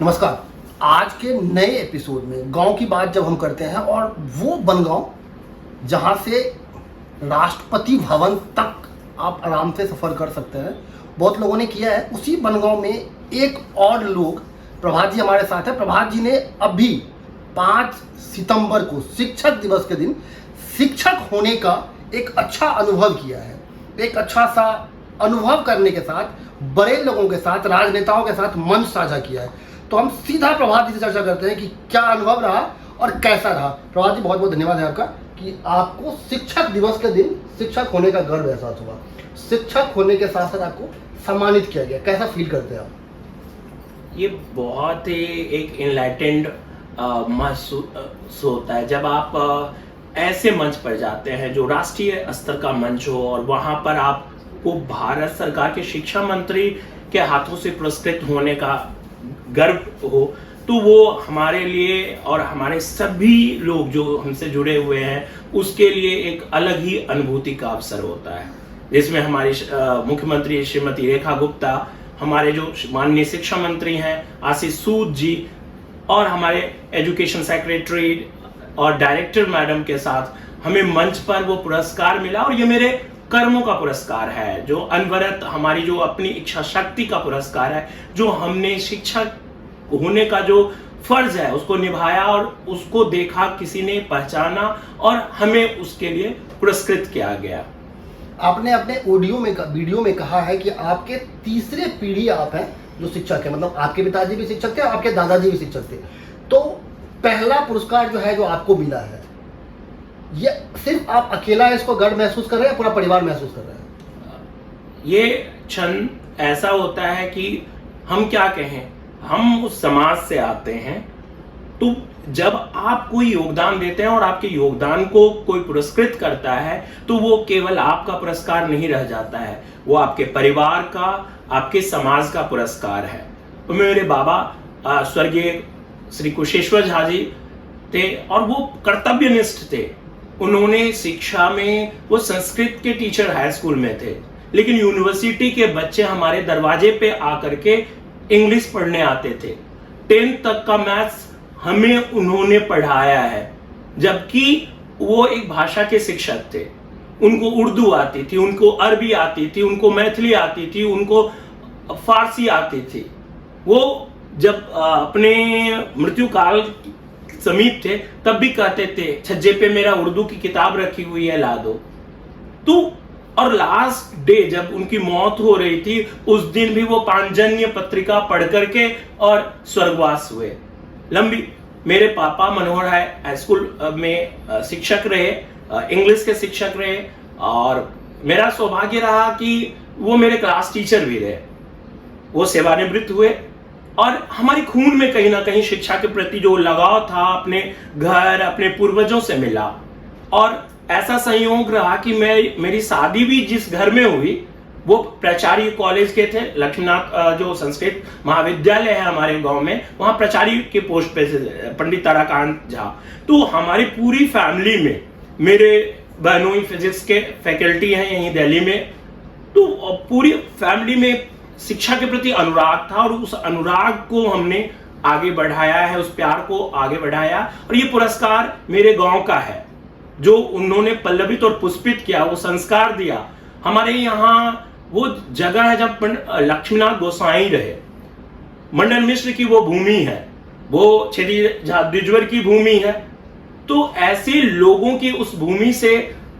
नमस्कार। आज के नए एपिसोड में गांव की बात जब हम करते हैं और वो बनगांव जहां से राष्ट्रपति भवन तक आप आराम से सफ़र कर सकते हैं, बहुत लोगों ने किया है। उसी बनगांव में एक और लोग, प्रभात जी हमारे साथ हैं। प्रभात जी ने अभी 5 सितंबर को शिक्षक दिवस के दिन शिक्षक होने का एक अच्छा अनुभव किया है। एक अच्छा सा अनुभव करने के साथ बड़े लोगों के साथ, राजनेताओं के साथ मंच साझा किया है। तो हम सीधा प्रभात जी से चर्चा करते हैं कि क्या अनुभव रहा और कैसा रहा। प्रभात जी, बहुत बहुत धन्यवाद है आपका कि आपको शिक्षक दिवस के दिन शिक्षक होने का गर्व एहसास हुआ। शिक्षक होने के साथ साथ आपको सम्मानित किया गया, कैसा फील करते हैं आप? ये बहुत ही एक इनलाइटेंड महसूस होता है जब आप ऐसे मंच पर जाते हैं जो राष्ट्रीय स्तर का मंच हो और वहां पर आपको भारत सरकार के शिक्षा मंत्री के हाथों से पुरस्कृत होने का गर्व हो, तो वो हमारे लिए और हमारे सभी लोग जो हमसे जुड़े हुए हैं उसके लिए एक अलग ही अनुभूति का अवसर होता है, जिसमें हमारी मुख्यमंत्री श्रीमती रेखा गुप्ता, हमारे जो माननीय शिक्षा मंत्री हैं आशीष सूद जी और हमारे एजुकेशन सेक्रेटरी और डायरेक्टर मैडम के साथ हमें मंच पर वो पुरस्कार मिला। और ये मेरे कर्मों का पुरस्कार है, जो अनवरत हमारी जो अपनी इच्छा शक्ति का पुरस्कार है, जो हमने शिक्षक होने का जो फर्ज है उसको निभाया और उसको देखा, किसी ने पहचाना और हमें उसके लिए पुरस्कृत किया गया। आपने अपने वीडियो में कहा है कि आपके तीसरे पीढ़ी आप हैं जो शिक्षक है, मतलब आपके पिताजी भी शिक्षक थे और आपके दादाजी भी शिक्षक थे। तो पहला पुरस्कार जो है जो आपको मिला है, ये सिर्फ आप अकेला इसको गर्व महसूस कर रहे हैं या पूरा परिवार महसूस कर रहे हैं? ये क्षण ऐसा होता है कि हम क्या कहें, हम उस समाज से आते हैं, तो जब आप कोई योगदान देते हैं और आपके योगदान को कोई पुरस्कृत करता है तो वो केवल आपका पुरस्कार नहीं रह जाता है, वो आपके परिवार का, आपके समाज का पुरस्कार है। तो मेरे बाबा स्वर्गीय श्री कुशेश्वर झा जी थे और वो कर्तव्यनिष्ठ थे। उन्होंने शिक्षा में, वो संस्कृत के टीचर हाई स्कूल में थे, लेकिन यूनिवर्सिटी के बच्चे हमारे दरवाजे पे आकर के इंग्लिश पढ़ने आते थे। 10th तक का मैथ्स हमें उन्होंने पढ़ाया है, जबकि वो एक भाषा के शिक्षक थे। उनको उर्दू आती थी, उनको अरबी आती थी, उनको मैथिली आती थी, उनको फारसी आती थी। वो जब अपने मृत्यु काल समीप थे तब भी कहते थे, छज्जे पे मेरा उर्दू की किताब रखी हुई है, ला दो। तो और लास्ट डे जब उनकी मौत हो रही थी, उस दिन भी वो पांचजन्य पत्रिका पढ़ करके और स्वर्गवास हुए। लंबी मेरे पापा मनोहर हाई स्कूल में शिक्षक रहे, इंग्लिश के शिक्षक रहे और मेरा सौभाग्य रहा कि वो मेरे क्लास टीचर भी रहे। वो सेवानिवृत्त हुए और हमारी खून में कहीं ना कहीं शिक्षा के प्रति जो लगाव था अपने घर, अपने पूर्वजों से मिला। और ऐसा संयोग रहा कि मेरी शादी भी जिस घर में हुई वो प्राचार्य कॉलेज के थे, लक्ष्मीनाथ जो संस्कृत महाविद्यालय है हमारे गांव में, वहां प्राचार्य के पोस्ट पे पंडित ताराकांत झा। तो हमारी पूरी फैमिली में, मेरे बहनोई फिजिक्स के फैकल्टी हैं यहीं दिल्ली में, तो पूरी फैमिली में शिक्षा के प्रति अनुराग था और उस अनुराग को हमने आगे बढ़ाया है, उस प्यार को आगे बढ़ाया। और ये पुरस्कार मेरे गांव का है, जो उन्होंने पल्लवित और पुष्पित किया, वो संस्कार दिया। हमारे यहाँ वो जगह है जब लक्ष्मीनाथ गोसाई रहे, मंडन मिश्र की वो भूमि है, वो छेदी झा द्विजवर की भूमि है। तो ऐसे लोगों की उस भूमि से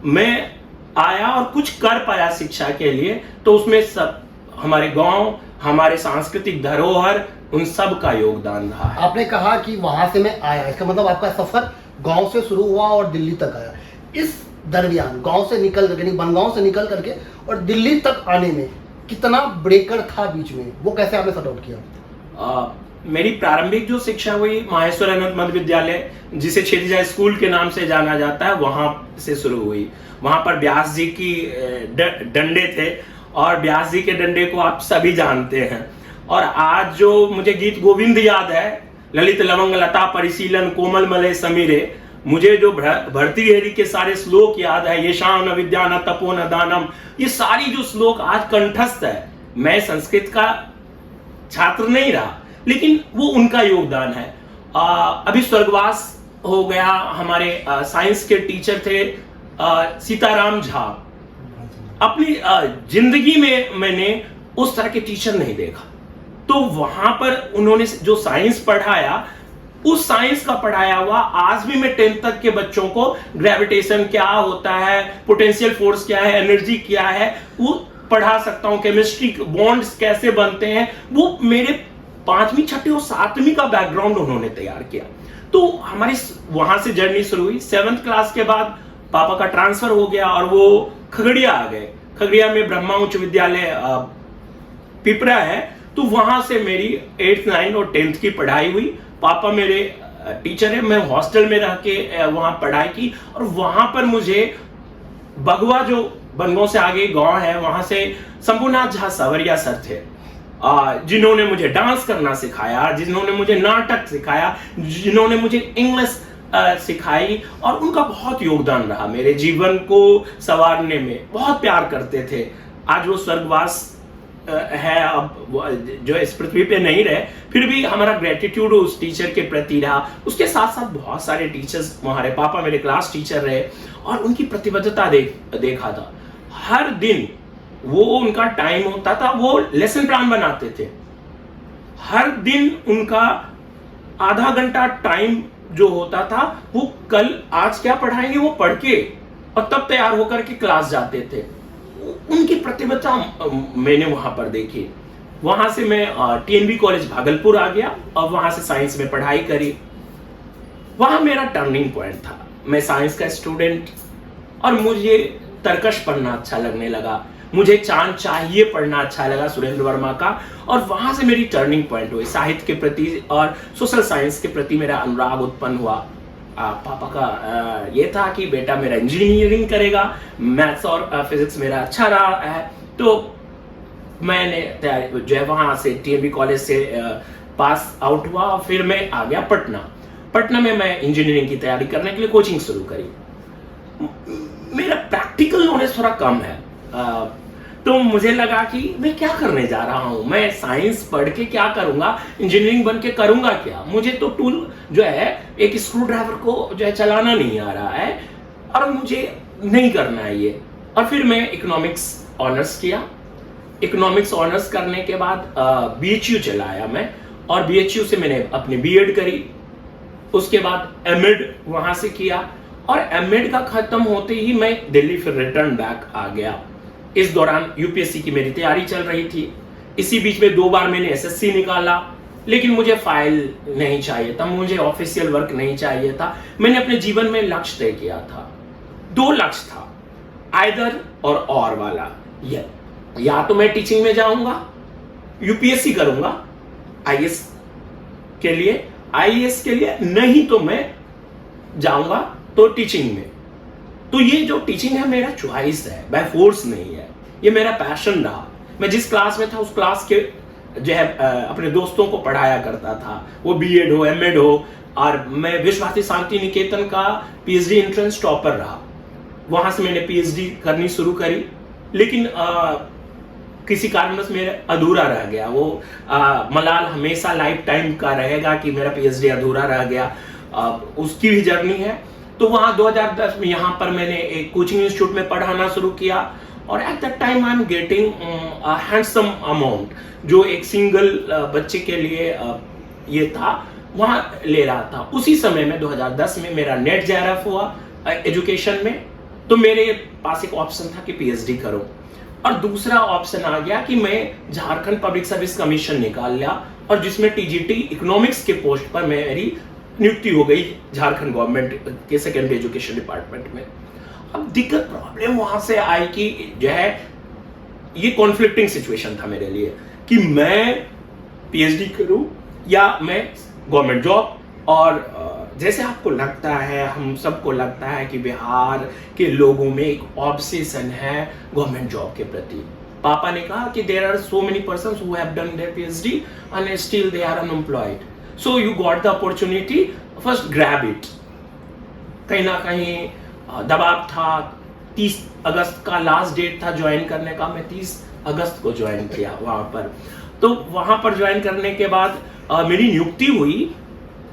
मैं आया और कुछ कर पाया शिक्षा के लिए। तो उसमें सब हमारे गांव, हमारे सांस्कृतिक धरोहर, उन सब का योगदान रहा है। आपने कहा कि वहां से मैं आया, इसका मतलब आपका सफर गांव से शुरू हुआ और दिल्ली तक आया। इस दरमियान गांव से निकल करके, नहीं बनगांव से निकल करके और दिल्ली तक आने में कितना ब्रेकर था बीच में, वो कैसे आपने सॉर्ट आउट किया? मेरी प्रारंभिक जो शिक्षा हुई माहेश्वर अनंत मध्य विद्यालय, जिसे छेदीजा स्कूल के नाम से जाना जाता है, वहां से शुरू हुई। वहां पर व्यास जी की डंडे थे और व्यास जी के डंडे को आप सभी जानते हैं। और आज जो मुझे गीत गोविंद याद है, ललित लवंग लता परिशीलन कोमल मलय समीरे, मुझे जो भर्तृहरि के सारे श्लोक याद है, ये शाम न विद्या न तपो न दानम, ये सारी जो श्लोक आज कंठस्थ है। मैं संस्कृत का छात्र नहीं रहा, लेकिन वो उनका योगदान है। अभी स्वर्गवास हो गया हमारे साइंस के टीचर थे सीताराम झा। अपनी जिंदगी में मैंने उस तरह के टीचर नहीं देखा। तो वहां पर उन्होंने जो साइंस पढ़ाया, उस साइंस का पढ़ाया हुआ आज भी मैं 10th तक के बच्चों को ग्रेविटेशन क्या होता है, पोटेंशियल फोर्स क्या है, एनर्जी क्या है, वो पढ़ा सकता हूं। केमिस्ट्री बॉन्ड्स कैसे बनते हैं, वो मेरे 5वीं 6वीं और 7वीं का बैकग्राउंड उन्होंने तैयार किया। तो हमारी वहां से जर्नी शुरू हुई। 7th क्लास के बाद पापा का ट्रांसफर हो गया और वो खगड़िया आ गए। खगड़िया में ब्रह्मा उच्च विद्यालय पिपरा है, तो वहां से मेरी 8th 9th और 10th की पढ़ाई हुई। पापा मेरे टीचर है, मैं हॉस्टल में रह के वहां पढ़ाई की। और वहां पर मुझे बगवा, जो बनगांव से आगे गांव है, वहां से शंभुनाथ झा सावरिया सर थे, जिन्होंने मुझे डांस करना सिखाया, जिन्होंने मुझे नाटक सिखाया, जिन्होंने मुझे इंग्लिश सिखाई। और उनका बहुत योगदान रहा मेरे जीवन को संवारने में। बहुत प्यार करते थे। आज वो स्वर्गवास है, अब जो इस पृथ्वी पे नहीं रहे, फिर भी हमारा ग्रेटिट्यूड उस टीचर के प्रति रहा। उसके साथ साथ बहुत सारे टीचर्स, हमारे पापा मेरे क्लास टीचर रहे और उनकी प्रतिबद्धता देखा था। हर दिन वो उनका टाइम होता था, वो लेसन प्लान बनाते थे। हर दिन उनका आधा घंटा टाइम जो होता था, वो कल आज क्या पढ़ाएंगे वो पढ़ के और तब तैयार होकर के क्लास जाते थे। उनकी प्रतिबद्धता मैंने वहां पर देखी। वहां से मैं TNB कॉलेज भागलपुर आ गया और वहां से साइंस में पढ़ाई करी। वहां मेरा टर्निंग पॉइंट था। मैं साइंस का स्टूडेंट और मुझे तर्कश पढ़ना अच्छा लगने लगा। मुझे चांद चाहिए पढ़ना अच्छा लगा सुरेंद्र वर्मा का। और वहां से मेरी टर्निंग पॉइंट हुई। साहित्य के प्रति और सोशल साइंस के प्रति मेरा अनुराग उत्पन्न हुआ। पापा का ये था कि बेटा मेरा इंजीनियरिंग करेगा, मैथ्स और फिजिक्स मेरा अच्छा रहा है। तो मैंने तैयारी जो है वहां से TNB कॉलेज से पास आउट हुआ। फिर मैं आ गया पटना में मैं इंजीनियरिंग की तैयारी करने के लिए कोचिंग शुरू करी। मेरा प्रैक्टिकल नॉलेज थोड़ा कम है, तो मुझे लगा कि मैं क्या करने जा रहा हूं, मैं साइंस पढ़ के क्या करूंगा, इंजीनियरिंग बन के करूंगा क्या। मुझे तो टूल जो है एक स्क्रू ड्राइवर को जो है चलाना नहीं आ रहा है और मुझे नहीं करना है ये। और फिर मैं इकोनॉमिक्स ऑनर्स किया। इकोनॉमिक्स ऑनर्स करने के बाद BHU चलाया मैं, और BHU से मैंने अपनी B.Ed करी। उसके बाद M.Ed वहां से किया और M.Ed का खत्म होते ही मैं दिल्ली फिर रिटर्न बैक आ गया। इस दौरान UPSC की मेरी तैयारी चल रही थी। इसी बीच में 2 बार मैंने SSC निकाला, लेकिन मुझे फाइल नहीं चाहिए था, मुझे ऑफिशियल वर्क नहीं चाहिए था। मैंने अपने जीवन में लक्ष्य तय किया था। 2 लक्ष्य था, आइदर और वाला। या तो मैं टीचिंग में जाऊंगा, UPSC करूंगा IAS के लिए, नहीं तो मैं जाऊंगा तो टीचिंग में। तो ये जो टीचिंग है मेरा चॉइस है, बाय फोर्स नहीं है, ये मेरा पैशन रहा। मैं जिस क्लास में था उस क्लास के जो है अपने दोस्तों को पढ़ाया करता था, वो B.Ed हो M.Ed हो। और मैं विश्व भारती शांति निकेतन का PhD एंट्रेंस टॉपर रहा। वहां से मैंने PhD करनी शुरू करी, लेकिन किसी कारणवश मेरा अधूरा रह गया। वो मलाल हमेशा लाइफ टाइम का रहेगा कि मेरा PhD अधूरा रह गया। उसकी भी जर्नी है। तो वहां 2010 में यहाँ पर मैंने एक कोचिंग इंस्टीट्यूट में पढ़ाना शुरू किया और at that time I am getting handsome amount, जो एक सिंगल बच्चे के लिए ये था, वहां ले रहा था। उसी समय में 2010 में मेरा नेट JRF हुआ एजुकेशन में। तो मेरे पास एक ऑप्शन था कि PhD करो, और दूसरा ऑप्शन आ गया कि मैं झारखंड पब्लिक सर्विस कमीशन निकाल लिया, और जिसमें TGT इकोनॉमिक्स के पोस्ट पर मेरी नियुक्ति हो गई झारखंड गवर्नमेंट के सेकेंडरी एजुकेशन डिपार्टमेंट में। अब दिक्कत प्रॉब्लम वहां से आई कि जो है ये कॉन्फ्लिक्टिंग सिचुएशन था मेरे लिए कि मैं PhD करूं या मैं गवर्नमेंट जॉब। और जैसे आपको लगता है, हम सबको लगता है कि बिहार के लोगों में एक ऑब्सेशन है गवर्नमेंट जॉब के प्रति। पापा ने कहा कि there are so many persons who have done their PhD and still they are unemployed, so you got the opportunity, first grab it. कहीं ना कहीं दबाव था। 30 अगस्त का लास्ट डेट था ज्वाइन करने का। मैं 30 अगस्त को ज्वाइन किया वहां पर। तो वहां पर ज्वाइन करने के बाद मेरी नियुक्ति हुई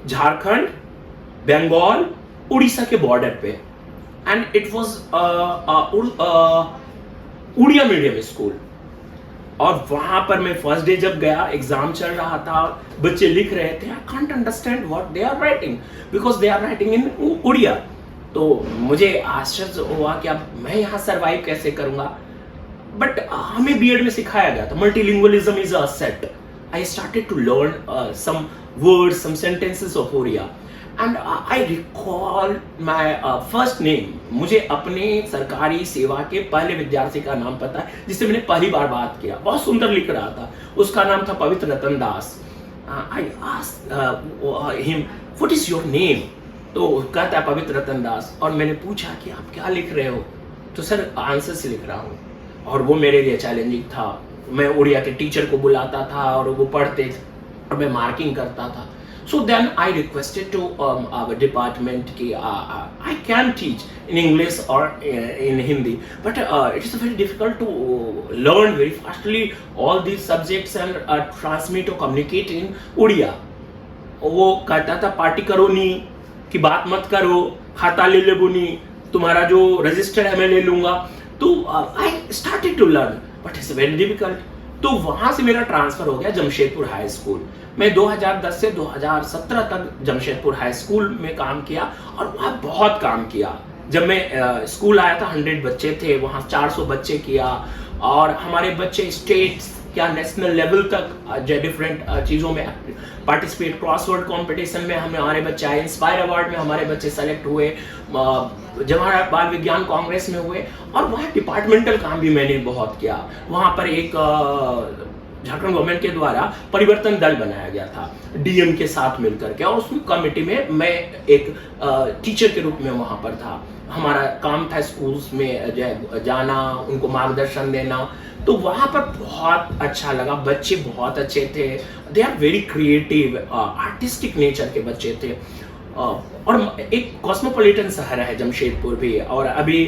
झारखंड, बंगाल, उड़ीसा के बॉर्डर पे, and it was Oriya medium school. और वहां पर मैं फर्स्ट डे जब गया, एग्जाम चल रहा था, बच्चे लिख रहे थे, I can't understand what they are writing because they are writing in Oriya. तो मुझे आश्चर्य हुआ कि अब मैं यहाँ सरवाइव कैसे करूंगा, बट हमें बीएड में सिखाया गया था multilingualism is a set. I started to learn some words, some sentences of Oriya, and I recall my first name. मुझे अपने सरकारी सेवा के पहले विद्यार्थी का नाम पता है जिससे मैंने पहली बार बात किया, बहुत सुंदर लिख रहा था, उसका नाम था Pavitra Ratan Das. I asked him what is your name, तो कहता है पवित्र रतन दास। और मैंने पूछा कि आप क्या लिख रहे हो, तो सर आंसर से लिख रहा हूँ। और वो मेरे लिए चैलेंजिंग था। मैं उड़िया के टीचर को बुलाता था और वो पढ़ते थे और मैं मार्किंग करता था। So then I requested to our department कि I can teach in English or in Hindi, but it is very difficult to learn very fastly all these subjects and transmit or communicate in Udiya। वो कहता था party करो नी कि बात मत करो, खाता ले ले बुनी, तुम्हारा जो रजिस्टर है मैं ले लूंगा। तो I started to learn, but it's very difficult। तो वहां से मेरा ट्रांसफर हो गया जमशेदपुर हाई स्कूल। मैं 2010 से 2017 तक जमशेदपुर हाई स्कूल में काम किया और वहाँ बहुत काम किया। जब मैं स्कूल आया था 100 बच्चे थे, वहाँ 400 बच्चे किया और हमारे बच्चे स्टेट्स क्या नेशनल लेवल तक डिफरेंट चीज़ों में पार्टिसिपेट, क्रॉसवर्ड कंपटीशन में हमारे बच्चे आए, इंस्पायर अवार्ड में हमारे बच्चे सेलेक्ट हुए, जवाहर बाल विज्ञान कांग्रेस में हुए। और वहाँ डिपार्टमेंटल काम भी मैंने बहुत किया। वहाँ पर एक झारखंड गवर्नमेंट के द्वारा परिवर्तन दल बनाया गया था डीएम के साथ मिलकर के, और उसमें कमेटी में मैं एक टीचर के रूप में वहाँ पर था। हमारा काम था स्कूल्स में जाना, उनको मार्गदर्शन देना। तो वहाँ पर बहुत अच्छा लगा, बच्चे बहुत अच्छे थे, they are very creative, artistic nature के बच्चे थे। और एक कॉस्मोपॉलिटन शहर है जमशेदपुर भी, और अभी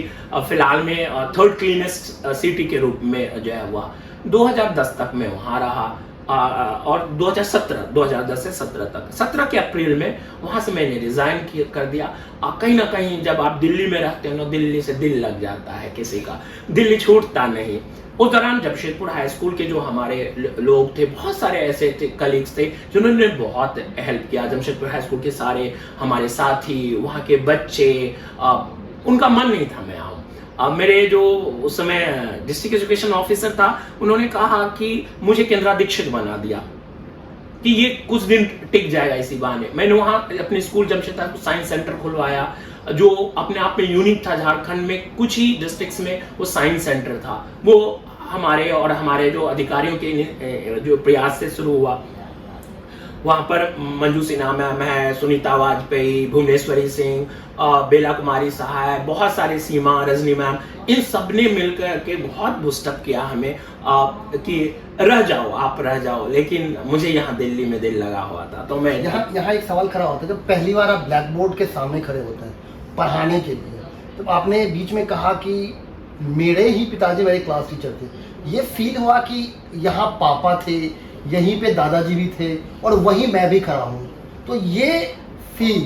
फिलहाल में 3rd क्लीनेस्ट सिटी के रूप में जो है हुआ। 2010 तक मैं वहाँ रहा और 2010 से 17 तक, 17 के अप्रैल में वहाँ से मैंने रिजाइन कर दिया। कहीं ना कहीं जब आप दिल्ली में रहते हो ना, दिल्ली से दिल लग जाता है किसी का, दिल्ली छूटता नहीं। उस दौरान जमशेदपुर हाई स्कूल के जो हमारे लोग थे, बहुत सारे ऐसे थे कलीग्स थे जिन्होंने बहुत हेल्प किया। जमशेदपुर हाई स्कूल के सारे हमारे साथी, वहाँ के बच्चे, उनका मन नहीं था मैं आऊँ। मेरे जो उस समय डिस्ट्रिक्ट एजुकेशन ऑफिसर था, उन्होंने कहा कि मुझे केंद्राधीक्षक बना दिया कि ये कुछ दिन टिक जाएगा इसी बहाने। मैंने वहाँ अपने स्कूल जमशेदपुर साइंस सेंटर खुलवाया जो अपने आप में यूनिक था। झारखंड में कुछ ही डिस्ट्रिक्ट्स में वो साइंस सेंटर था। वो हमारे और हमारे जो अधिकारियों के जो प्रयास से शुरू हुआ। वहाँ पर मंजू सिन्हा मैम है, सुनीता वाजपेयी, भुवनेश्वरी सिंह, बेला कुमारी सहाय, बहुत सारे, सीमा, रजनी मैम, इन सब ने मिलकर के बहुत बूस्टअप किया हमें कि रह जाओ, आप रह जाओ। लेकिन मुझे यहाँ दिल्ली में दिल लगा हुआ था। तो मैं यहाँ एक सवाल खड़ा होता है, जब पहली बार आप ब्लैक बोर्ड के सामने खड़े होते हैं पढ़ाने के लिए, तो आपने बीच में कहा कि मेरे ही पिताजी मेरे क्लास टीचर थे। ये फील हुआ कि यहाँ पापा थे, यहीं पे दादाजी भी थे और वहीं मैं भी खड़ा हूँ। तो ये फील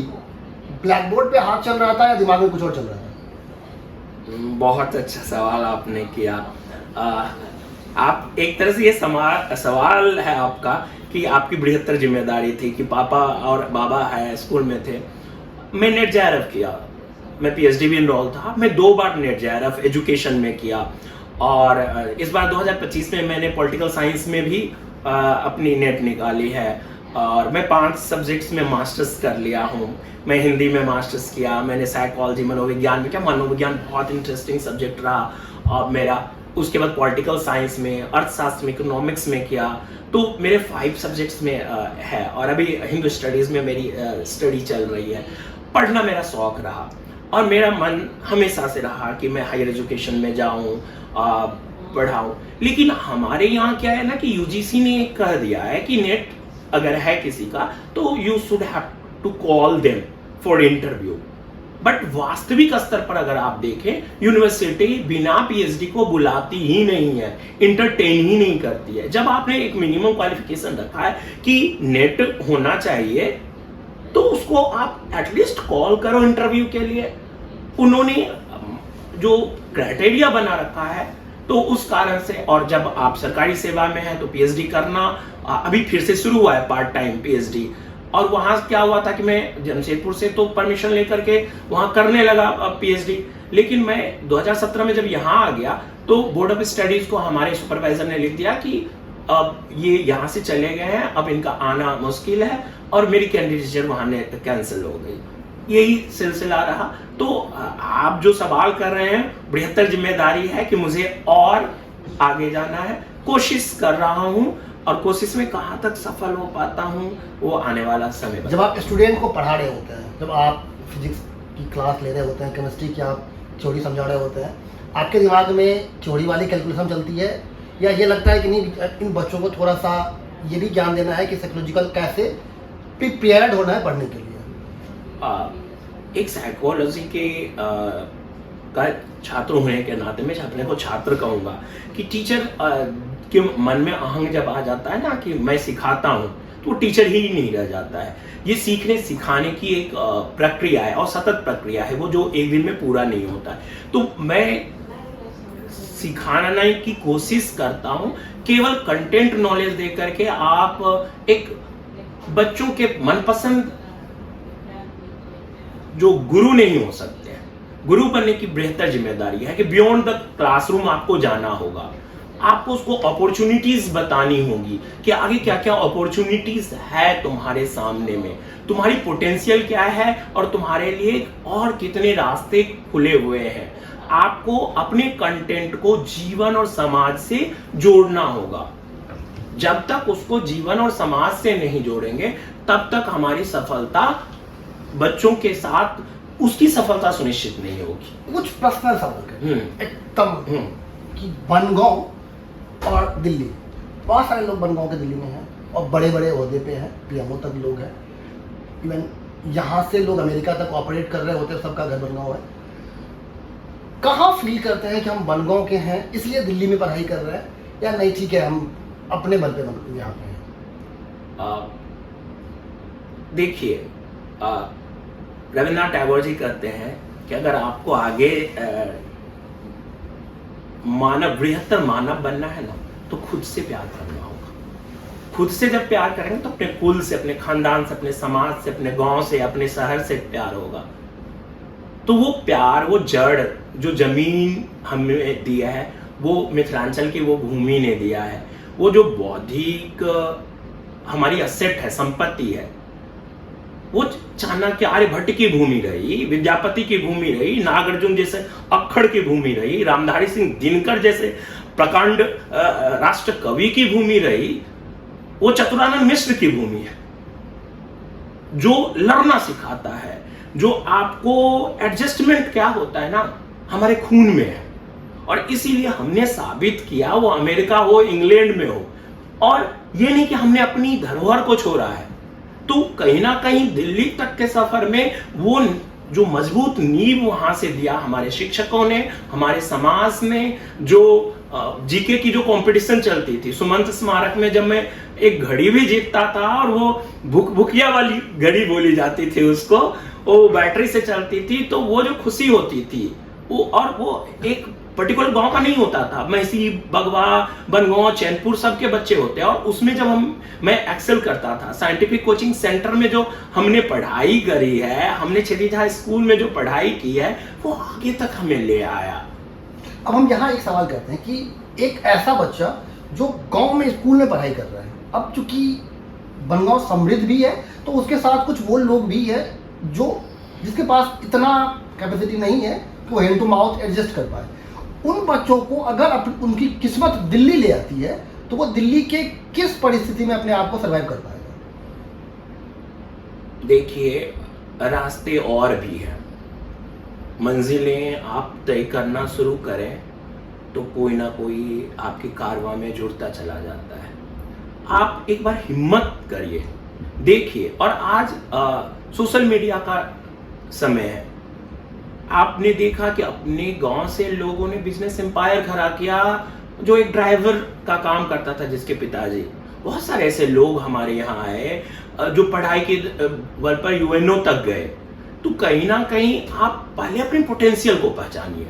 ब्लैक बोर्ड पे हाथ चल रहा था या दिमाग में कुछ और चल रहा था? बहुत अच्छा सवाल आपने किया। आप एक तरह से ये सवाल है आपका कि आपकी बृहत्तर जिम्मेदारी थी कि पापा और बाबा है स्कूल में थे। मैं नेट जेआरएफ किया, मैं पीएचडी भी इनरोल था। मैं 2 बार नेट जेआरएफ एजुकेशन में किया और इस बार 2025 में मैंने पॉलिटिकल साइंस में भी अपनी नेट निकाली है और मैं 5 सब्जेक्ट्स में मास्टर्स कर लिया हूँ। मैं हिंदी में मास्टर्स किया, मैंने साइकोलॉजी, मनोविज्ञान में किया। मनोविज्ञान बहुत इंटरेस्टिंग सब्जेक्ट रहा मेरा। उसके बाद पॉलिटिकल साइंस में, अर्थशास्त्र में, इकोनॉमिक्स में किया। तो मेरे 5 सब्जेक्ट्स में है और अभी हिंदू स्टडीज़ में मेरी स्टडी चल रही है। पढ़ना मेरा शौक रहा और मेरा मन हमेशा से रहा कि मैं हायर एजुकेशन में जाऊँ, पढ़ाऊँ। लेकिन हमारे यहाँ क्या है ना कि यूजीसी ने कह दिया है कि नेट अगर है किसी का तो you should have to call them for interview. But वास्तविक स्तर पर अगर आप देखें, यूनिवर्सिटी बिना पीएचडी को बुलाती ही नहीं है, इंटरटेन ही नहीं करती है। जब आपने एक मिनिमम क्वालिफिकेशन रखा है कि नेट होना चाहिए, तो उसको आप एटलीस्ट कॉल करो इंटरव्यू के लिए। उन्होंने जो क्राइटेरिया बना रखा है, तो उस कारण से, और जब आप सरकारी सेवा में हैं तो पीएचडी करना अभी फिर से शुरू हुआ है, पार्ट टाइम पीएचडी। और वहां क्या हुआ था कि मैं जमशेदपुर से तो परमिशन लेकर के वहां करने लगा पीएचडी, लेकिन मैं 2017 में जब यहाँ आ गया तो बोर्ड ऑफ स्टडीज को हमारे सुपरवाइजर ने लिख दिया कि अब ये यहाँ से चले गए हैं, अब इनका आना मुश्किल है, और मेरी कैंडिडेचर वहां कैंसिल हो गई। यही सिलसिला रहा। तो आप जो सवाल कर रहे हैं, बृहत्तर जिम्मेदारी है कि मुझे और आगे जाना है, कोशिश कर रहा हूं, और कोशिश में कहां तक सफल हो पाता हूं वो आने वाला समय जब आप स्टूडेंट को पढ़ा रहे होते हैं, जब आप फिजिक्स की क्लास ले रहे होते हैं, केमिस्ट्री की आप थ्योरी समझा रहे होते हैं, आपके दिमाग में थ्योरी वाली कैलकुलेशन चलती है, या ये लगता है कि नहीं, इन बच्चों को थोड़ा सा ये भी ज्ञान देना है कि साइकोलॉजिकल कैसे प्रिपेयर्ड होना है पढ़ने के लिए? एक साइकोलॉजी के का छात्र होने के नाते मैं अपने को छात्र कहूंगा कि टीचर के मन में अहंग जब आ जाता है ना कि मैं सिखाता हूं, तो वो टीचर ही नहीं रह जाता है। ये सीखने सिखाने की एक प्रक्रिया है, और सतत प्रक्रिया है, वो जो एक दिन में पूरा नहीं होता है। तो मैं सिखाने की कोशिश करता हूं, केवल कंटेंट नॉलेज दे करके आप एक बच्चों के मनपसंद जो गुरु नहीं हो सकते हैं। गुरु बनने की बेहतर जिम्मेदारी है कि बियॉन्ड द क्लासरूम आपको जाना होगा, आपको उसको अपॉर्चुनिटीज बतानी होगी कि आगे क्या क्या अपॉर्चुनिटीज है तुम्हारे सामने में, तुम्हारी पोटेंशियल क्या है, और तुम्हारे लिए और कितने रास्ते खुले हुए हैं। आपको अपने कंटेंट को जीवन और समाज से जोड़ना होगा। जब तक उसको जीवन और समाज से नहीं जोड़ेंगे, तब तक हमारी सफलता बच्चों के साथ उसकी सफलता सुनिश्चित नहीं होगी। कुछ पर्सनल सवाल एकदम कि बनगांव और दिल्ली, बहुत सारे लोग बनगांव के दिल्ली में हैं और बड़े बड़े ओहदे पे हैं, पीएमओ तक लोग हैं, इवन यहाँ से लोग अमेरिका तक ऑपरेट कर रहे होते हैं, सबका घर बनगांव है। कहाँ फील करते हैं कि हम बनगांव के हैं इसलिए दिल्ली में पढ़ाई कर रहे हैं, या नहीं ठीक है हम अपने बल पे यहाँ पे हैं? देखिए, रविन्द्रनाथ टैगोर जी कहते हैं कि अगर आपको आगे मानव, बृहत्तर मानव बनना है ना, तो खुद से प्यार करना होगा। खुद से जब प्यार करेंगे तो अपने कुल से, अपने खानदान से, अपने समाज से, अपने गांव से, अपने शहर से प्यार होगा। तो वो प्यार, वो जड़ जो जमीन हमें दिया है, वो मिथिलांचल की वो भूमि ने दिया है, वो जो बौद्धिक हमारी असेट है, संपत्ति है, वो चाणक्य आर्यभट्ट की भूमि रही, विद्यापति की भूमि रही, नागार्जुन जैसे अक्खड़ की भूमि रही, रामधारी सिंह दिनकर जैसे प्रकांड राष्ट्र कवि की भूमि रही, वो चतुरानंद मिश्र की भूमि है, जो लड़ना सिखाता है, जो आपको एडजस्टमेंट क्या होता है ना, हमारे खून में है। और इसीलिए हमने साबित किया, वो अमेरिका हो, इंग्लैंड में हो, और ये नहीं कि हमने अपनी धरोहर को छोड़ा है। तो कहीं ना कहीं दिल्ली तक के सफर में वो जो मजबूत नींव वहां से दिया हमारे शिक्षकों ने, हमारे समाज ने, जो जीके की जो कंपटीशन चलती थी, सुमंत स्मारक में जब मैं एक घड़ी भी जीतता था, और वो भुकिया वाली घड़ी बोली जाती थी उसको, वो बैटरी से चलती थी, तो वो जो खुशी होती थी वो, और वो एक पर्टिकुलर गांव का नहीं होता था, मैसी, बगवा, बनगांव, चैनपुर सबके बच्चे होते हैं। और उसमें जब मैं एक्सेल करता था, साइंटिफिक कोचिंग सेंटर में जो हमने पढ़ाई करी है, हमने छेदीझा स्कूल में जो पढ़ाई की है, वो आगे तक हमें ले आया। अब हम यहाँ एक सवाल करते हैं कि एक ऐसा बच्चा जो गांव में स्कूल में पढ़ाई कर रहा है, अब चूंकि बनगांव समृद्ध भी है, तो उसके साथ कुछ वो लोग भी है जो जिसके पास इतना कैपेसिटी नहीं है कि वो हैंड टू माउथ एडजस्ट कर पाए। उन बच्चों को अगर उनकी किस्मत दिल्ली ले आती है, तो वो दिल्ली के किस परिस्थिति में अपने आप को सर्वाइव कर पाएगा? देखिए, रास्ते और भी हैं, मंजिलें आप तय करना शुरू करें तो कोई ना कोई आपके कारवां में जुड़ता चला जाता है। आप एक बार हिम्मत करिए, देखिए। और आज सोशल मीडिया का समय है, आपने देखा कि अपने गांव से लोगों ने बिजनेस एम्पायर खड़ा किया, जो एक ड्राइवर का काम करता था जिसके पिताजी, बहुत सारे ऐसे लोग हमारे यहाँ आए जो पढ़ाई के बल पर यूएनओ तक गए। तो कहीं ना कहीं आप पहले अपने पोटेंशियल को पहचानिए,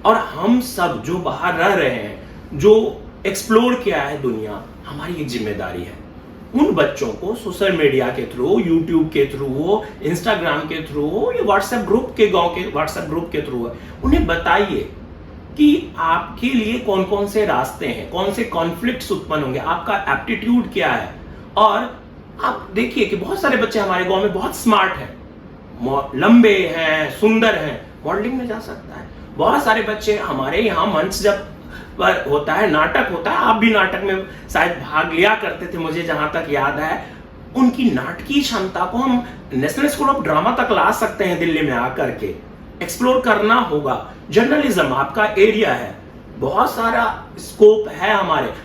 और हम सब जो बाहर रह रहे हैं, जो एक्सप्लोर किया है दुनिया, हमारी एक जिम्मेदारी है उन बच्चों को सोशल मीडिया के थ्रू, यूट्यूब के थ्रू हो, इंस्टाग्राम के थ्रू हो, या व्हाट्सएप ग्रुप के, गांव के व्हाट्सएप ग्रुप के थ्रू हो, उन्हें बताइए कि आपके लिए कौन कौन से रास्ते हैं, कौन से कॉन्फ्लिक्ट्स उत्पन्न होंगे, आपका एप्टीट्यूड क्या है। और आप देखिए कि बहुत सारे बच्चे हमारे गांव में बहुत स्मार्ट हैं, लंबे हैं, सुंदर हैं, मॉडलिंग में जा सकता है। बहुत सारे बच्चे हमारे यहाँ मंच जब होता है, नाटक होता है, आप भी नाटक में शायद भाग लिया करते थे, मुझे जहां तक याद है, उनकी नाटकीय क्षमता को हम नेशनल स्कूल ऑफ ड्रामा तक ला सकते हैं। दिल्ली में आकर के एक्सप्लोर करना होगा। जर्नलिज्म आपका एरिया है, बहुत सारा स्कोप है।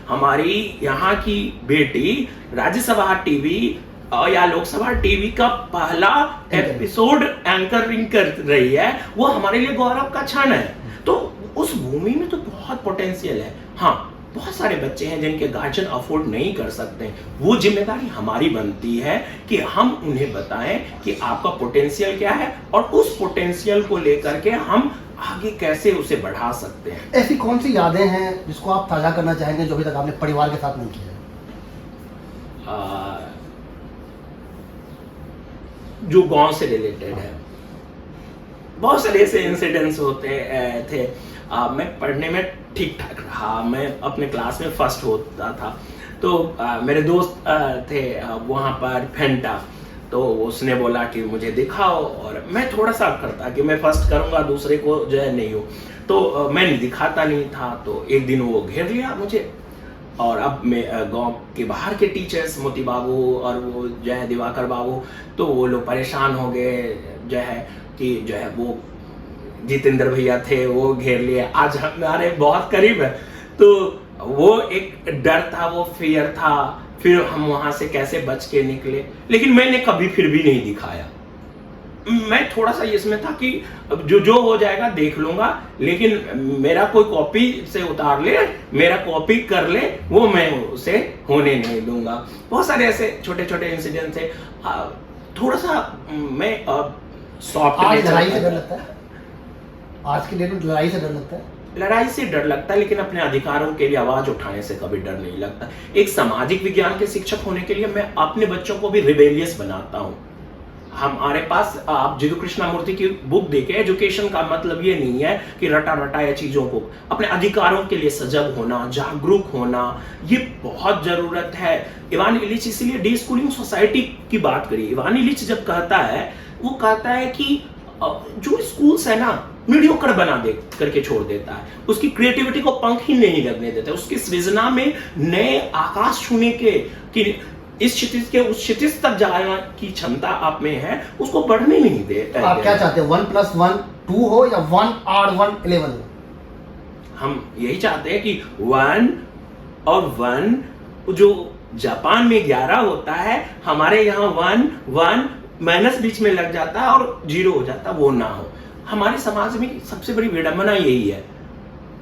हमारी यहाँ की बेटी राज्यसभा टीवी या लोकसभा टीवी का पहला एपिसोड एंकरिंग कर रही है, वो हमारे लिए गौरव का क्षण है। तो उस भूमि में तो बहुत पोटेंशियल है। हाँ, बहुत सारे बच्चे हैं जिनके गार्जियन अफोर्ड नहीं कर सकते, वो जिम्मेदारी हमारी बनती है कि हम उन्हें बताएं कि आपका पोटेंशियल क्या है, और उस पोटेंशियल को लेकर के हम आगे कैसे उसे बढ़ा सकते हैं। ऐसी कौन सी यादें हैं जिसको आप ताजा करना चाहेंगे जो अभी तक आपने परिवार के साथ नहीं किया? जो गांव से रिलेटेड है, बहुत सारे ऐसे इंसिडेंट्स होते थे। मैं पढ़ने में ठीक ठाक रहा, मैं अपने क्लास में फर्स्ट होता था। तो मेरे दोस्त थे वहाँ पर फेंटा, तो उसने बोला कि मुझे दिखाओ, और मैं थोड़ा सा करता कि मैं फर्स्ट करूँगा, दूसरे को जो है नहीं हो, तो मैं दिखाता नहीं था। तो एक दिन वो घेर लिया मुझे, और अब मैं गांव के बाहर के टीचर्स, मोती बाबू और वो जो है दिवाकर बाबू, तो वो लोग परेशान हो गए जो है कि जो है वो जितेंद्र भैया थे, वो घेर लिए, आज हमारे बहुत करीब है। तो वो एक डर था, वो फियर था, फिर हम वहां से कैसे बच के निकले। लेकिन मैंने कभी फिर भी नहीं दिखाया। मैं थोड़ा सा इसमें था कि जो हो जाएगा देख लूंगा, लेकिन मेरा कोई कॉपी से उतार ले, मेरा कॉपी कर ले, वो मैं उसे होने नहीं दूंगा। बहुत सारे ऐसे छोटे छोटे इंसिडेंट थे। थोड़ा सा मैं सॉफ्ट। आज लड़ाई से डर लगता है? आज की डेट में लड़ाई से डर लगता है? लड़ाई से डर लगता है, लेकिन अपने अधिकारों के लिए आवाज उठाने से कभी डर नहीं लगता। एक सामाजिक विज्ञान के शिक्षक होने के लिए मैं अपने बच्चों को भी रिबेलियस बनाता हूँ। हमारे पास आप जिदु कृष्णमूर्ति की बुक देखे, एजुकेशन का मतलब ये नहीं है कि रटा रटाया चीजों को, अपने अधिकारों के लिए सजग होना, जागरूक होना, ये बहुत जरूरत है। इवान इलिच इसीलिए डी स्कूलिंग सोसाइटी की बात करी। इवान इलिच जब कहता है, वो कहता है कि जो स्कूल्स है ना, मीडियोकर बना दे करके छोड़ देता है, उसकी क्रिएटिविटी को पंख ही नहीं लगने देता, उसकी सृजना में नए आकाश छूने के, कि इस क्षितिज के उस क्षितिज तक जाने की क्षमता आप में है, उसको बढ़ने नहीं दे। आप क्या चाहते हैं, 1+1 2 हो या 1 और 1 11? हम यही चाहते हैं कि 1 और 1, जो जापान में 11 होता है, हमारे यहाँ 1 माइनस बीच में लग जाता है और 0 हो जाता है, वो ना हो। हमारे समाज में सबसे बड़ी विडंबना यही है।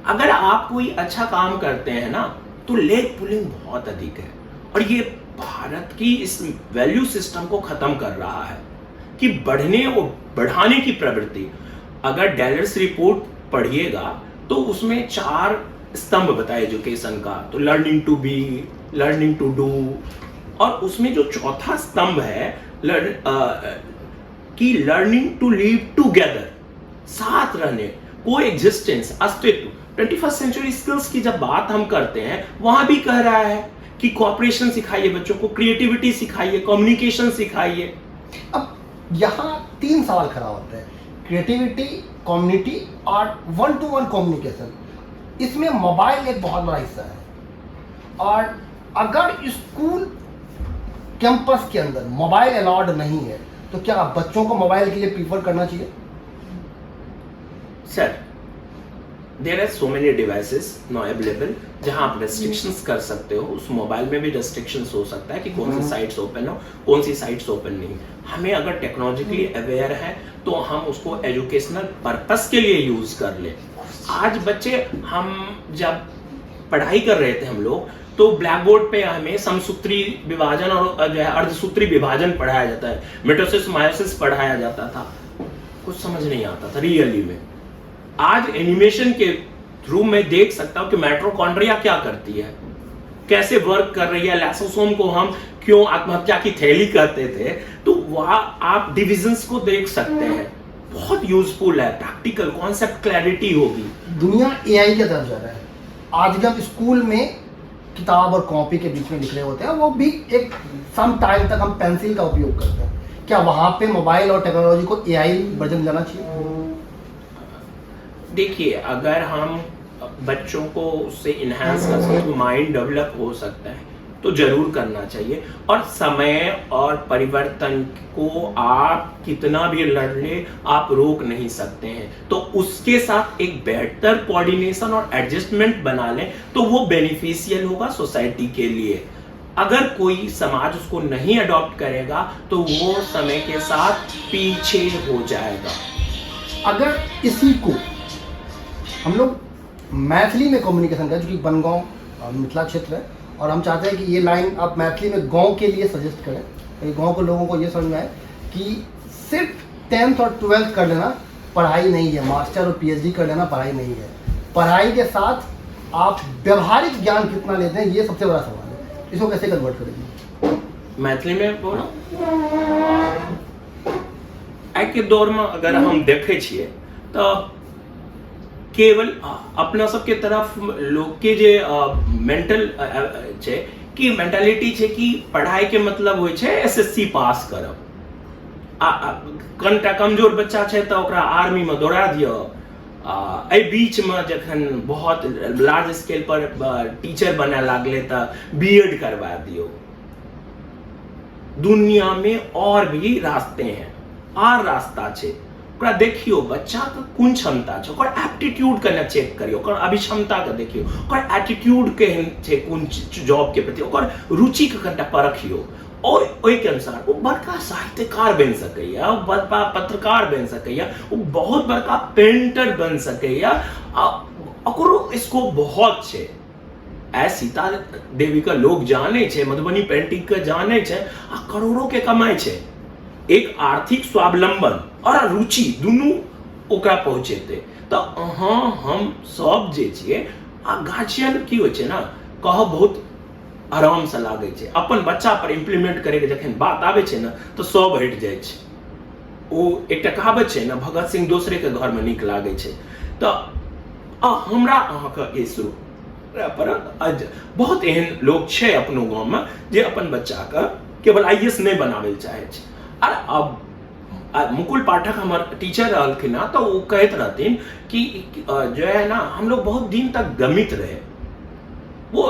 अगर आप कोई अच्छा काम करते हैं ना, तो लेग पुलिंग बहुत अधिक है, और ये भारत की इस वैल्यू सिस्टम को खत्म कर रहा है कि बढ़ने और बढ़ाने की प्रवृत्ति। अगर डैलर्स रिपोर्ट पढ़िएगा तो उसमें 4 स्तंभ बताए एजुकेशन का, तो learning to be, learning to do, और उसमें जो चौथा स्तंभ है कि लर्निंग टू लिव टुगेदर, साथ रहने, को एग्जिस्टेंस, अस्तित्व। 21st सेंचुरी स्किल्स की जब बात हम करते हैं, वहां भी कह रहा है कि कोऑपरेशन सिखाइए बच्चों को, क्रिएटिविटी सिखाइए, कम्युनिकेशन सिखाइए। अब यहाँ 3 सवाल खड़ा होते हैं, क्रिएटिविटी, कम्युनिटी और 1-to-1 कम्युनिकेशन। इसमें मोबाइल एक बहुत बड़ा हिस्सा है, और अगर स्कूल कैंपस के अंदर मोबाइल अलाउड नहीं है, तो क्या बच्चों को मोबाइल के लिए प्रीफर करना चाहिए? Sir, there are so many devices now available जहां आप रेस्ट्रिक्शंस कर सकते हो। उस मोबाइल में भी रेस्ट्रिक्शंस हो सकता है कि कौन सी साइट्स ओपन हो, कौन सी साइट्स ओपन नहीं। हमें अगर टेक्नोलॉजिकली अवेयर है तो हम उसको एजुकेशनल पर्पस के लिए यूज कर ले। आज बच्चे, हम जब पढ़ाई कर रहे थे हम लोग, तो ब्लैक बोर्ड पे हमें समसूत्री विभाजन और जो है अर्धसूत्री विभाजन पढ़ाया जाता है, मिटोसिस मायोसिस पढ़ाया जाता था, कुछ समझ नहीं आता था रियली में। आज एनिमेशन के थ्रू मैं देख सकता हूं कि माइटोकॉन्ड्रिया क्या करती है, कैसे वर्क कर रही है। लाइसोसोम को हम क्यों आत्महत्या की थैली कहते थे, तो वहां आप डिविजन्स को देख सकते हैं। बहुत यूजफुल है, प्रैक्टिकल कॉन्सेप्ट क्लैरिटी होगी। दुनिया एआई के तरफ जा रहा है। आज जब स्कूल में किताब और कॉपी के बीच में लिख रहे होते हैं, वो भी एक सम टाइम तक हम पेंसिल का उपयोग करते हैं। क्या वहां पे मोबाइल और टेक्नोलॉजी को एआई वर्जन जाना चाहिए? देखिए, अगर हम बच्चों को उससे इनहेंस कर सकते हैं, माइंड डेवलप हो सकता है, तो जरूर करना चाहिए। और समय और परिवर्तन को आप कितना भी लड़ ले, आप रोक नहीं सकते हैं। तो उसके साथ एक बेहतर कोऑर्डिनेशन और एडजस्टमेंट बना लें तो वो बेनिफिशियल होगा सोसाइटी के लिए। अगर कोई समाज उसको नहीं अडॉप्ट करेगा तो वो समय के साथ पीछे हो जाएगा। अगर इसी को हम लोग मैथिली में कम्युनिकेशन करें, क्योंकि बनगांव मिथिला क्षेत्र है और हम चाहते हैं कि ये लाइन आप मैथिली में गांव के लिए सजेस्ट करें, ताकि गांव के लोगों को ये समझ में आए कि सिर्फ 10th और 12th कर लेना पढ़ाई नहीं है, मास्टर और पीएचडी कर लेना पढ़ाई नहीं है। पढ़ाई के साथ आप व्यवहारिक ज्ञान कितना लेते हैं, ये सबसे बड़ा सवाल है। इसको कैसे कन्वर्ट करेंगे? मैथिली में बोलो। आज के दौर में अगर हम देखे छिए तो केवल अपना सबके तरफ लोग के जे मेंटल छे कि मेंटालिटी छे कि पढ़ाई के मतलब होय छे एसएससी पास करब। कनटा कमजोर बच्चा छे तो ओकरा आर्मी में दौड़ा दियो। एहि बीच में जखन बहुत लार्ज स्केल पर टीचर बने लागले तो बीएड करवा दियो। दुनिया में और भी रास्ते हैं, आर रास्ता छे। ओकरा देखियो बच्चा के कोन क्षमता छै, ओकर एप्टीट्यूड कने चेक करियो, ओकर अभिक्षमता के देखियो, ओकर एटीट्यूड केहन छै, कोन जॉब के प्रति ओकर रुचि के कनिटा परखियो। और ओहि के अनुसार वो बड़का साहित्यकार बन सकैया, वो बड़का पत्रकार बन सकैया, वो बहुत बड़का पेंटर बन सकैया। ओकरो इसको बहुत छै। ऐ सीता देवी का लोग जाने छे, मधुबनी पेंटिंग के जाने छे, आ करोड़ों के कमाई छे। एक आर्थिक स्वावलंबन और रुचि दुनू ओकरा पहुंचेते। तो हम सब जे छिए आ गार्जियन की होय छै ना, कह बहुत आराम से लागे छे। अपन बच्चा पर इम्प्लीमेंट करे के जखन बात आवे छे ना तो सब हट जाय छे। ओ एकटा कहावत छे ना, भगत सिंह दोसरे के घर में नीक लागे छे। तो हमरा अहाँ के ई शुरू पर बहुत एहन लोग छे अपनो गांव में जे अपन बच्चा के केवल आईएएस नहीं बनावे चाहे छे। और अब मुकुल पाठक हमारे टीचर रहलखिन ना, तो वो कहते रहथिन कि जो है ना, हम लोग बहुत दिन तक गमित रहे। वो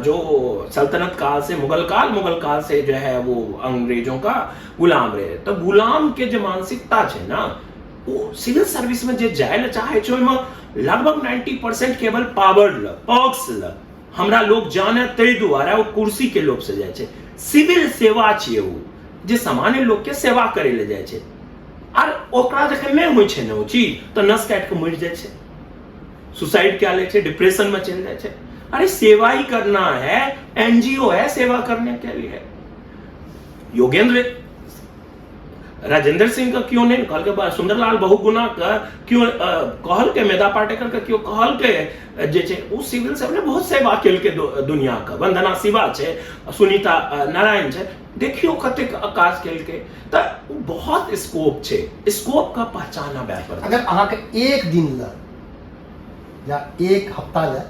जो सल्तनत काल से मुगल काल से जो है वो अंग्रेजों का गुलाम रहे। तो गुलाम के जो मानसिकता छे ना, वो सिविल सर्विस में जे जाए चाहे छे, ओइमे लगभग 90% केवल पावर ल पक्ष ल हमरा लोग जाने तै दुआरे वो कुर्सी के लोभ से जाए छे। सिविल सेवा छिए वो जे सामान्य लोग के सेवा करे ले जाए छे। और ओकरा जखन नहीं होय छे ना वो चीज, तो नस काट के मर जाए छे, सुसाइड क्या ले छे, डिप्रेशन में चल जाए छे। अरे सेवा ही करना है, एनजीओ है सेवा करने के लिए। योगेंद्र राजेंद्र सिंह का क्यों नहीं कहल के, सुंदरलाल बहुगुणा का क्यों कहल के, मेधा पाटेकर का क्यों कहल के, जे छे वो सिविल सर्विस ने बहुत सेवा केल के दुनिया का। वंदना शिवा छे, सुनीता नारायण छे, देखियो कते आकाश केल के। तो बहुत स्कोप छे, स्कोप का पहचाना व्यापार। अगर अहाँ के एक दिन ला या एक हफ्ता ला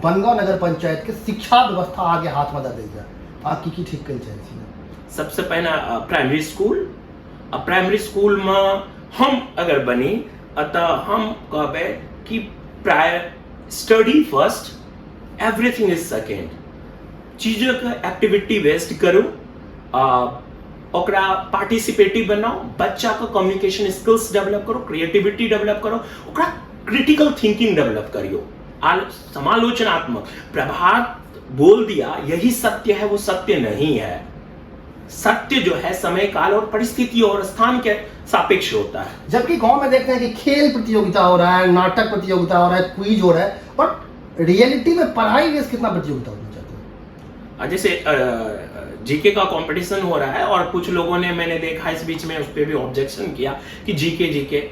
बनगांव नगर पंचायत के शिक्षा व्यवस्था आगे हाथ में दे जाए, आप की ठीक कर चाहे छी? सबसे पहला प्राइमरी स्कूल में हम अगर बनी तो हम कहबे कि study first, everything is second. चीजों का एक्टिविटी बेस्ड करो, ओकरा पार्टिसिपेटिव बनाओ, बच्चा का कम्युनिकेशन स्किल्स डेवलप करो, क्रिएटिविटी डेवलप करो, ओकरा क्रिटिकल थिंकिंग डेवलप करियो, समालोचनात्मक। प्रभात बोल दिया यही सत्य है, वो सत्य नहीं है। सत्य जो है समय काल और परिस्थिति और स्थान के सापेक्ष होता है। जबकि गांव में देखते हैं कि खेल प्रतियोगिता हो रहा है, नाटक प्रतियोगिता हो रहा है, क्विज हो रहा है, बट रियलिटी में पढ़ाई बेस कितना प्रतियोगिता होना चाहते हैं? जैसे जीके का कंपटीशन हो रहा है और कुछ लोगों ने, मैंने देखा इस बीच में, उस पर भी ऑब्जेक्शन किया कि जीके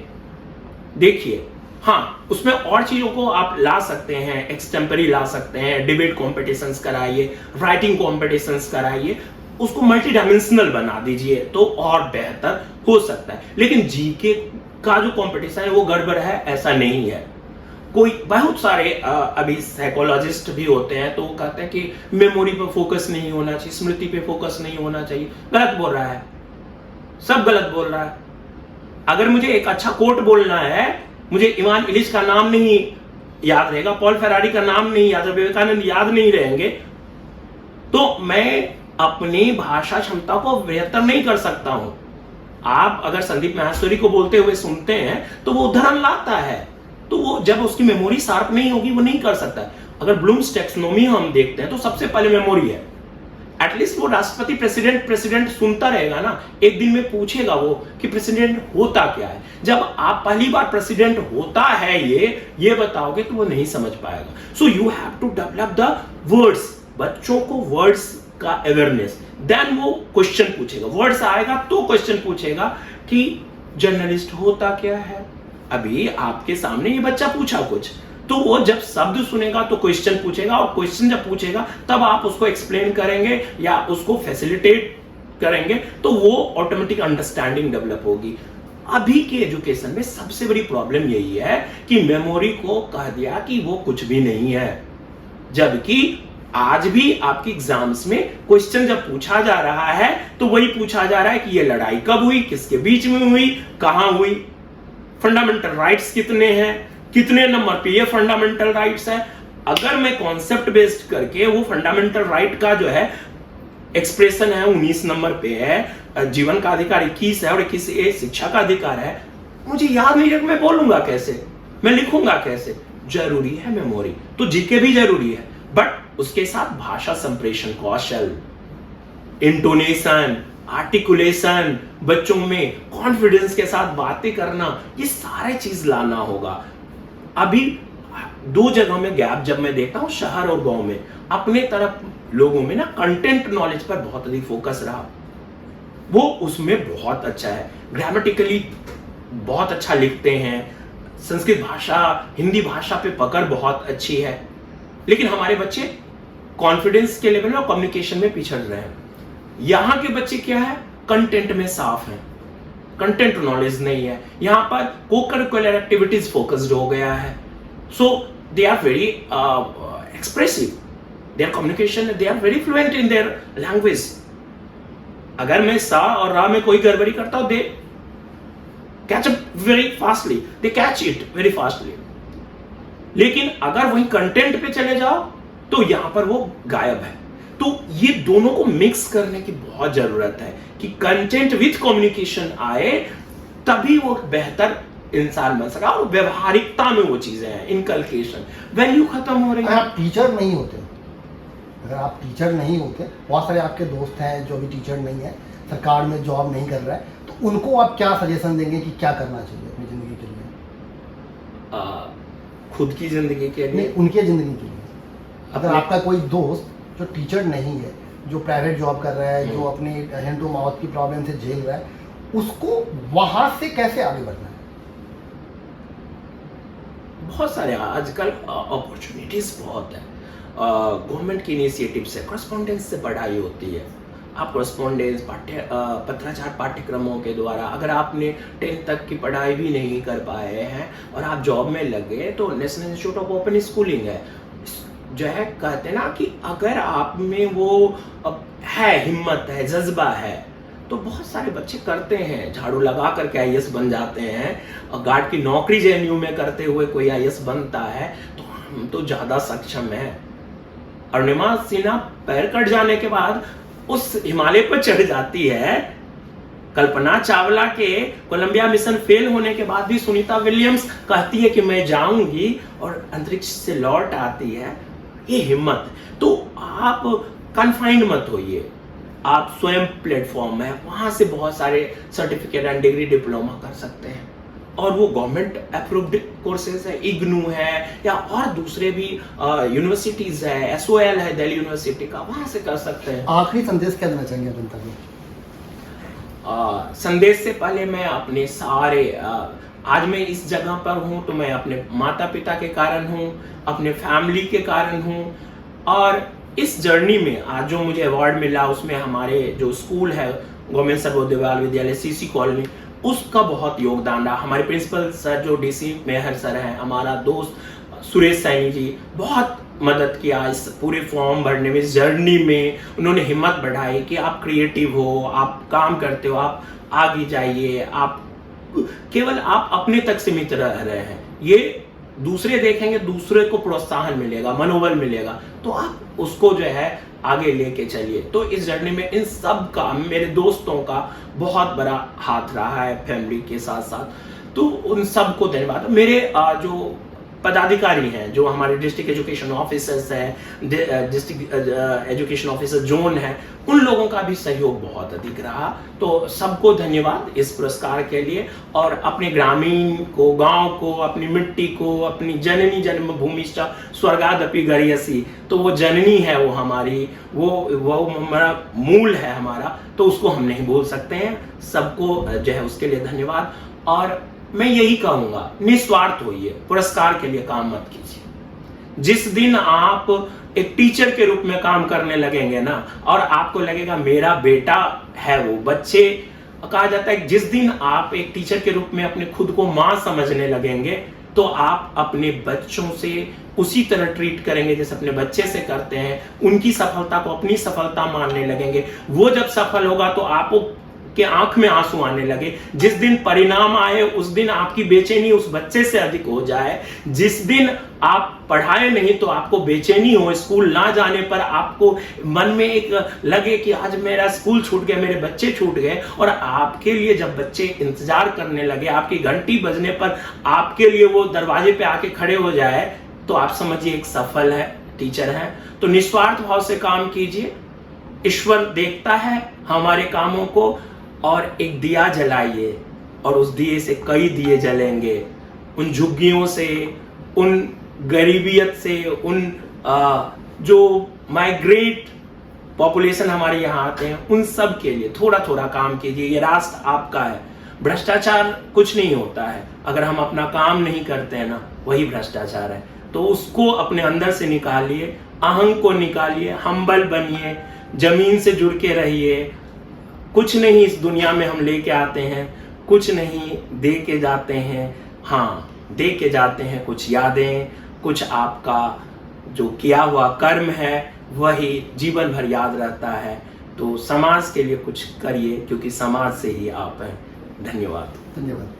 देखिए, हाँ उसमें और चीजों को आप ला सकते हैं, एक्सटेम्परी ला सकते हैं, डिबेट कॉम्पिटिशन्स कराइए, राइटिंग कॉम्पिटिशन्स कराइए, उसको मल्टी डायमेंशनल बना दीजिए तो और बेहतर हो सकता है। लेकिन जीके का जो कंपटीशन है वो गड़बड़ है, ऐसा नहीं है। कोई बहुत सारे अभी साइकोलॉजिस्ट भी होते हैं तो वो कहते हैं कि मेमोरी पे फोकस नहीं होना चाहिए, स्मृति पे फोकस नहीं होना चाहिए। गलत बोल रहा है, सब गलत बोल रहा है। अगर मुझे एक अच्छा कोट बोलना है, मुझे इवान इलिच का नाम नहीं याद रहेगा, पॉल फेरारी का नाम नहीं याद, विवेकानंद याद नहीं रहेंगे, तो मैं अपनी भाषा क्षमता को बेहतर नहीं कर सकता हूं। आप अगर संदीप माहेश्वरी को बोलते हुए सुनते हैं तो वो उदाहरण लाता है, तो वो जब उसकी मेमोरी शार्प नहीं होगी वो नहीं कर सकता। अगर ब्लूम्स टैक्सोनॉमी हम देखते हैं तो सबसे पहले मेमोरी है। एटलीस्ट वो राष्ट्रपति प्रेसिडेंट सुनता रहेगा ना, एक दिन में पूछेगा वो कि प्रेसिडेंट होता क्या है। जब आप पहली बार प्रेसिडेंट होता है ये बताओगे तो वो नहीं समझ पाएगा। So you have to develop the words, बच्चों को वर्ड्स का अवेयरनेस, देन वो क्वेश्चन पूछेगा। वर्ड्स आएगा तो क्वेश्चन पूछेगा कि जर्नलिस्ट होता क्या है। अभी आपके सामने ये बच्चा पूछा कुछ, तो वो जब शब्द सुनेगा तो क्वेश्चन पूछेगा, और क्वेश्चन जब पूछेगा तब आप उसको एक्सप्लेन करेंगे या उसको फैसिलिटेट करेंगे, तो वो ऑटोमेटिक अंडरस्टैंडिंग डेवलप होगी। अभी के एजुकेशन में सबसे बड़ी प्रॉब्लम यही है कि मेमोरी को कह दिया कि वो कुछ भी नहीं है, जबकि आज भी आपकी एग्जाम्स में क्वेश्चन जब पूछा जा रहा है तो वही पूछा जा रहा है कि ये लड़ाई कब हुई, किसके बीच में हुई, कहां हुई, फंडामेंटल राइट्स कितने हैं, कितने नंबर पे ये फंडामेंटल राइट्स है। अगर मैं कॉन्सेप्ट बेस्ड करके वो फंडामेंटल राइट का जो है एक्सप्रेशन है 19 नंबर पे है, जीवन का अधिकार 21 है और 21A शिक्षा का अधिकार है, मुझे याद नहीं है, मैं बोलूंगा कैसे, मैं लिखूंगा कैसे। जरूरी है मेमोरी, तो जीके भी जरूरी है, बट उसके साथ भाषा संप्रेषण कौशल, इंटोनेशन, आर्टिकुलेशन, बच्चों में कॉन्फिडेंस के साथ बातें करना, ये सारे चीज लाना होगा। अभी 2 जगह में गैप जब मैं देखता हूं, शहर और गांव में, अपने तरफ लोगों में ना कंटेंट नॉलेज पर बहुत अधिक फोकस रहा, वो उसमें बहुत अच्छा है, ग्रामेटिकली बहुत अच्छा लिखते हैं, संस्कृत भाषा हिंदी भाषा पे पकड़ बहुत अच्छी है। लेकिन हमारे बच्चे कॉन्फिडेंस के लेवल में और कम्युनिकेशन में पिछड़ रहे हैं। यहां के बच्चे क्या है, कंटेंट में साफ है, कंटेंट नॉलेज नहीं है, यहां पर को-करिकुलर एक्टिविटीज फोकस्ड हो गया है। So they are very expressive, their communication, they are very fluent in their language. अगर मैं सा और रा में कोई गड़बड़ी करता हूं, they catch up very fastly, they catch it very fastly. लेकिन अगर वही कंटेंट पे चले जाओ तो यहां पर वो गायब है। तो ये दोनों को मिक्स करने की बहुत जरूरत है कि कंटेंट विथ कम्युनिकेशन आए, तभी वो बेहतर इंसान बन सका। और व्यवहारिकता में वो चीजें हैं, इनकलकेशन, वैल्यू खत्म हो रही है। आप टीचर नहीं होते, अगर आप टीचर नहीं होते, बहुत सारे आपके दोस्त हैं जो भी टीचर नहीं है, सरकार में जॉब नहीं कर रहा है, तो उनको आप क्या सजेशन देंगे कि क्या करना चाहिए अपनी जिंदगी के लिए? खुद की जिंदगी के लिए, उनके जिंदगी के लिए। अगर आपका कोई दोस्त जो टीचर नहीं है, जो प्राइवेट जॉब कर रहा है, जो अपनी हैंड टू माउथ की प्रॉब्लम से झेल रहा है, उसको वहां से कैसे आगे बढ़ना है? बहुत सारे आजकल अपॉर्चुनिटीज बहुत है। गवर्नमेंट की इनिशिएटिव से कॉरेस्पॉन्डेंस से पढ़ाई होती है। आप कॉरेस्पॉन्डेंस पत्राचार पाठ्यक्रमों के द्वारा, अगर आपने 10th तक की पढ़ाई भी नहीं कर पाए हैं और आप जॉब में लगे, तो national institute of open schooling है, जो है कहते हैं ना कि अगर आप में वो है, हिम्मत है, जज्बा है, तो बहुत सारे बच्चे करते हैं। झाड़ू लगा करके IAS बन जाते हैं, और गार्ड की नौकरी JNU में करते हुए कोई IAS बनता है, तो हम तो ज्यादा सक्षम है। अरुणिमा सिन्हा पैर कट जाने के बाद उस हिमालय पर चढ़ जाती है, कल्पना चावला के कोलंबिया मिशन फेल होने के बाद भी सुनीता विलियम्स कहती है कि मैं जाऊंगी और अंतरिक्ष से लौट आती है। ये हिम्मत। तो आप कन्फाइंड मत होइए, आप स्वयं प्लेटफॉर्म है, वहां से बहुत सारे सर्टिफिकेट एंड डिग्री डिप्लोमा कर सकते हैं, और वो गवर्नमेंट अप्रूव्ड कोर्सेज है, इग्नू है या और दूसरे भी यूनिवर्सिटीज है, SOL है दिल्ली यूनिवर्सिटी का, वहां से कर सकते हैं। आखिरी संदेश क्या देना चाहेंगे जनता को? संदेश से पहले मैं अपने सारे आज मैं इस जगह पर हूं तो मैं अपने माता पिता के कारण हूं, अपने फैमिली के कारण हूं, और इस जर्नी में आज जो मुझे अवार्ड मिला उसमें हमारे जो स्कूल है गवर्नमेंट सर्वोदय बाल विद्यालय CC कॉलोनी, उसका बहुत योगदान रहा। हमारे प्रिंसिपल सर जो DC मेहर सर हैं, हमारा दोस्त सुरेश सैनी जी बहुत मदद किया इस पूरे फॉर्म भरने में, इस जर्नी में उन्होंने हिम्मत बढ़ाई कि आप क्रिएटिव हो, आप काम करते हो, आप आगे जाइए, आप केवल आप अपने तक सीमित रह रहे हैं, ये दूसरे देखेंगे, दूसरे को प्रोत्साहन मिलेगा, मनोबल मिलेगा, तो आप उसको जो है आगे लेके चलिए। तो इस जर्नी में इन सब का, मेरे दोस्तों का बहुत बड़ा हाथ रहा है, फैमिली के साथ साथ, तो उन सबको धन्यवाद। मेरे जो पदाधिकारी हैं, जो हमारे डिस्ट्रिक्ट एजुकेशन ऑफिसर्स हैं, डिस्ट्रिक्ट एजुकेशन ऑफिसर जोन है, उन लोगों का भी सहयोग बहुत अधिक रहा। तो सबको धन्यवाद इस पुरस्कार के लिए, और अपने ग्रामीण को, गांव को, अपनी मिट्टी को, अपनी जननी जन्मभूमि स्वर्गादपि गरीयसी, तो वो जननी है, वो हमारी, वो हमारा मूल है हमारा, तो उसको हम नहीं भूल सकते हैं। सबको जो है उसके लिए धन्यवाद, और मैं यही कहूंगा, निस्वार्थ होइए, पुरस्कार के लिए काम मत कीजिए। जिस दिन आप एक टीचर के रूप में काम करने लगेंगे ना, और आपको लगेगा मेरा बेटा है वो, बच्चे कहा जाता है जिस दिन आप एक टीचर के रूप में अपने खुद को मां समझने लगेंगे, तो आप अपने बच्चों से उसी तरह ट्रीट करेंगे जैसे अपने बच्चे से करते हैं, उनकी सफलता को अपनी सफलता मानने लगेंगे। वो जब सफल होगा तो आपको के आंख में आंसू आने लगे। जिस दिन परिणाम आए उस दिन आपकी बेचैनी उस बच्चे से अधिक हो जाए। जिस दिन आप पढ़ाए नहीं तो आपको बेचैनी हो, स्कूल ना जाने पर आपको मन में एक लगे कि आज मेरा स्कूल छूट गया, मेरे बच्चे छूट गए, और आपके लिए जब बच्चे इंतजार करने लगे, आपकी घंटी बजने पर आपके लिए वो दरवाजे पे आके खड़े हो जाए, तो आप समझिए एक सफल है टीचर है। तो निस्वार्थ भाव से काम कीजिए, ईश्वर देखता है हमारे कामों को, और एक दिया जलाइए, और उस दिए से कई दिए जलेंगे। उन झुग्गियों से, उन गरीबियत से, उन जो माइग्रेट पॉपुलेशन हमारे यहाँ आते हैं, उन सब के लिए थोड़ा थोड़ा काम कीजिए। ये राष्ट्र आपका है। भ्रष्टाचार कुछ नहीं होता है, अगर हम अपना काम नहीं करते हैं ना, वही भ्रष्टाचार है। तो उसको अपने अंदर से निकालिए, अहंग को निकालिए, हम्बल बनिए, जमीन से जुड़ के रहिए। कुछ नहीं इस दुनिया में हम लेके आते हैं, कुछ नहीं दे के जाते हैं। हाँ, दे के जाते हैं कुछ यादें, कुछ आपका जो किया हुआ कर्म है वही जीवन भर याद रहता है। तो समाज के लिए कुछ करिए, क्योंकि समाज से ही आप हैं। धन्यवाद। धन्यवाद।